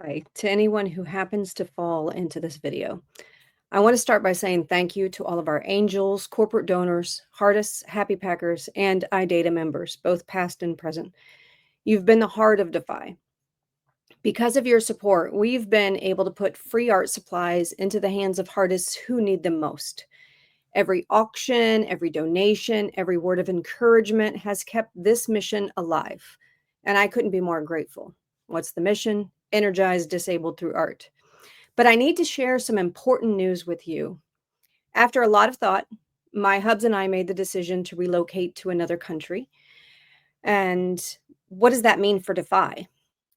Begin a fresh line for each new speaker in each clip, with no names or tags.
Hi, to anyone who happens to fall into this video. I want to start by saying thank you to all of our angels, corporate donors, Heartists, Happy Packers, and iData members, both past and present. You've been the heart of dAFi. Because of your support, we've been able to put free art supplies into the hands of Heartists who need them most. Every auction, every donation, every word of encouragement has kept this mission alive, and I couldn't be more grateful. What's the mission? Energize disabled through art. But I need to share some important news with you. After a lot of thought, my hubs and I made the decision to relocate to another country. And what does that mean for dAFi?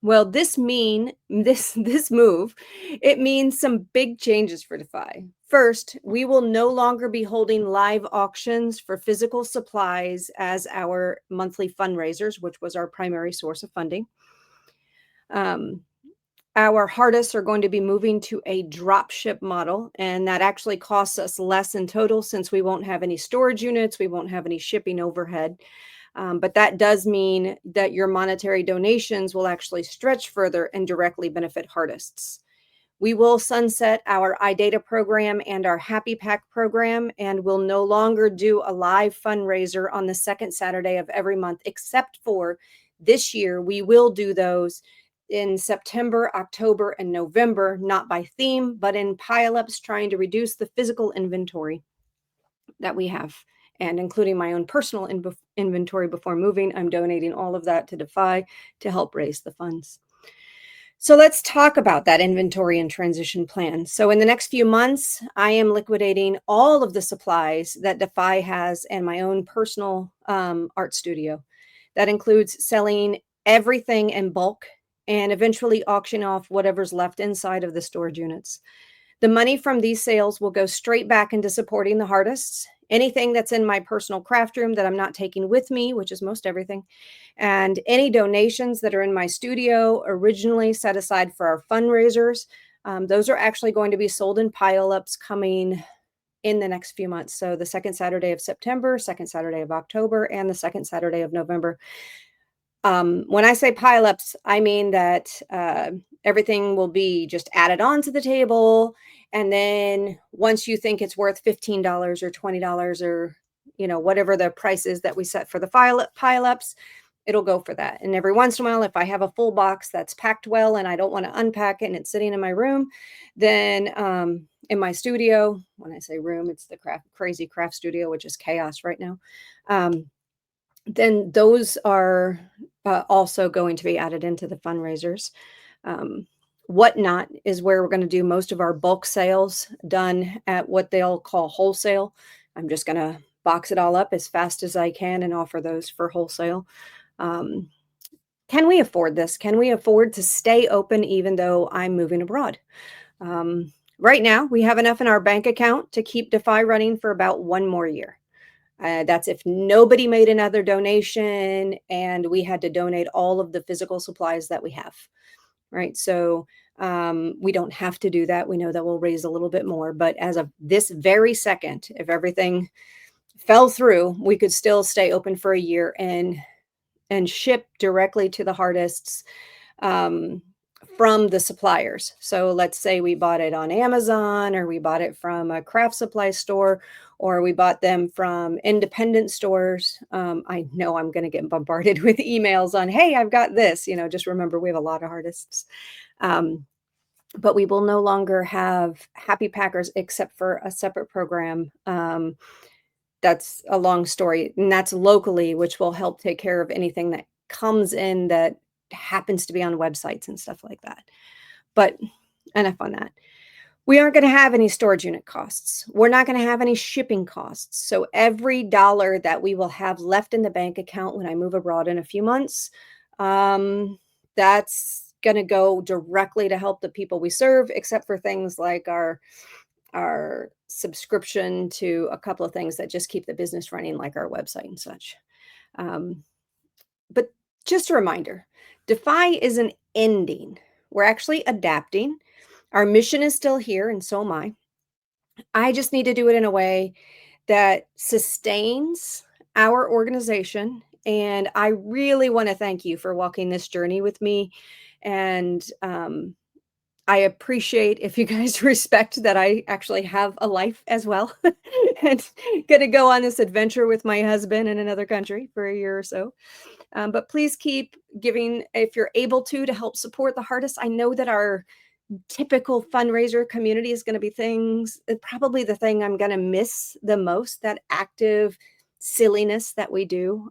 Well, this move, it means some big changes for dAFi. First, we will no longer be holding live auctions for physical supplies as our monthly fundraisers, which was our primary source of funding. Our Heartists are going to be moving to a drop ship model, and that actually costs us less in total since we won't have any storage units, we won't have any shipping overhead. But that does mean that your monetary donations will actually stretch further and directly benefit Heartists. We will sunset our iData program and our Happy Pack program, and we'll no longer do a live fundraiser on the second Saturday of every month, except for this year. We will do those in September, October, and November, not by theme, but in pileups, trying to reduce the physical inventory that we have, and including my own personal inventory before moving. I'm donating all of that to dAFi to help raise the funds. So let's talk about that inventory and transition plan. So in the next few months, I am liquidating all of the supplies that dAFi has and my own personal art studio. That includes selling everything in bulk and eventually auction off whatever's left inside of the storage units. The money from these sales will go straight back into supporting the Heartists. Anything that's in my personal craft room that I'm not taking with me, which is most everything, and any donations that are in my studio originally set aside for our fundraisers, those are actually going to be sold in pile-ups coming in the next few months. So the second Saturday of September, second Saturday of October, and the second Saturday of November. When I say pile-ups, I mean that everything will be just added onto the table. And then once you think it's worth $15 or $20 or, whatever the price is that we set for the pile-ups, it'll go for that. And every once in a while, if I have a full box that's packed well and I don't want to unpack it and it's sitting in my room, then in my studio, when I say room, it's the crazy craft studio, which is chaos right now. Then those are also going to be added into the fundraisers. Whatnot is where we're going to do most of our bulk sales, done at what they'll call wholesale. I'm just going to box it all up as fast as I can and offer those for wholesale. Can we afford this? Can we afford to stay open even though I'm moving abroad? Right now, we have enough in our bank account to keep dAFi running for about one more year. That's if nobody made another donation and we had to donate all of the physical supplies that we have, right? So we don't have to do that. We know that we'll raise a little bit more, but as of this very second, if everything fell through, we could still stay open for a year and ship directly to the Heartists from the suppliers. So let's say we bought it on Amazon, or we bought it from a craft supply store, or we bought them from independent stores. I know I'm going to get bombarded with emails on, hey, I've got this. Just remember, we have a lot of Heartists. But we will no longer have Happy Packers except for a separate program. That's a long story, and that's locally, which will help take care of anything that comes in that happens to be on websites and stuff like that. But enough on that. We aren't going to have any storage unit costs. We're not going to have any shipping costs. So every dollar that we will have left in the bank account when I move abroad in a few months, that's going to go directly to help the people we serve, except for things like our subscription to a couple of things that just keep the business running, like our website and such. But just a reminder, dAFi isn't ending. We're actually adapting. Our mission is still here, and so am I. I just need to do it in a way that sustains our organization. And I really want to thank you for walking this journey with me. And I appreciate if you guys respect that I actually have a life as well and gonna go on this adventure with my husband in another country for a year or so. But please keep giving if you're able to help support the hardest. I know that our typical fundraiser community is going to be probably the thing I'm going to miss the most, that active silliness that we do.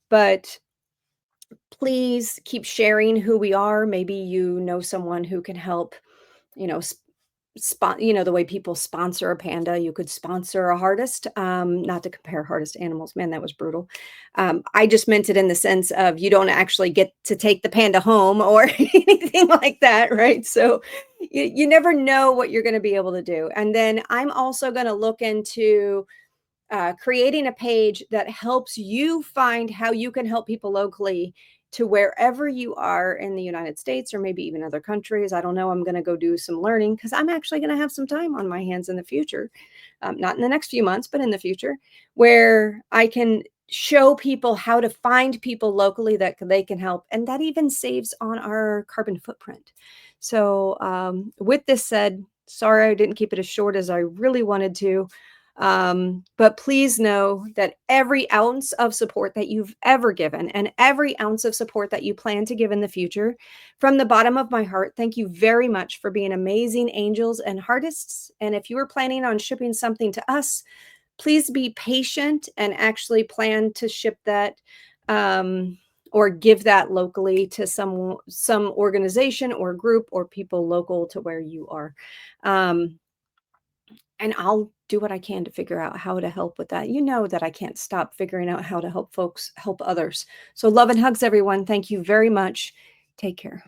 But please keep sharing who we are. Maybe you know someone who can help, you know, the way people sponsor a panda, you could sponsor a hardest. Not to compare hardest to animals. Man, that was brutal. I just meant it in the sense of you don't actually get to take the panda home or anything like that, right? So you never know what you're going to be able to do. And then I'm also going to look into creating a page that helps you find how you can help people locally to wherever you are in the United States or maybe even other countries. I don't know. I'm going to go do some learning because I'm actually going to have some time on my hands in the future, not in the next few months, but in the future, where I can show people how to find people locally that they can help. And that even saves on our carbon footprint. So, with this said, sorry I didn't keep it as short as I really wanted to. But please know that every ounce of support that you've ever given and every ounce of support that you plan to give in the future, from the bottom of my heart, thank you very much for being amazing angels and artists. And if you were planning on shipping something to us, please be patient and actually plan to ship that or give that locally to some organization or group or people local to where you are. Um, and I'll do what I can to figure out how to help with that. You know that I can't stop figuring out how to help folks help others. So love and hugs, everyone. Thank you very much. Take care.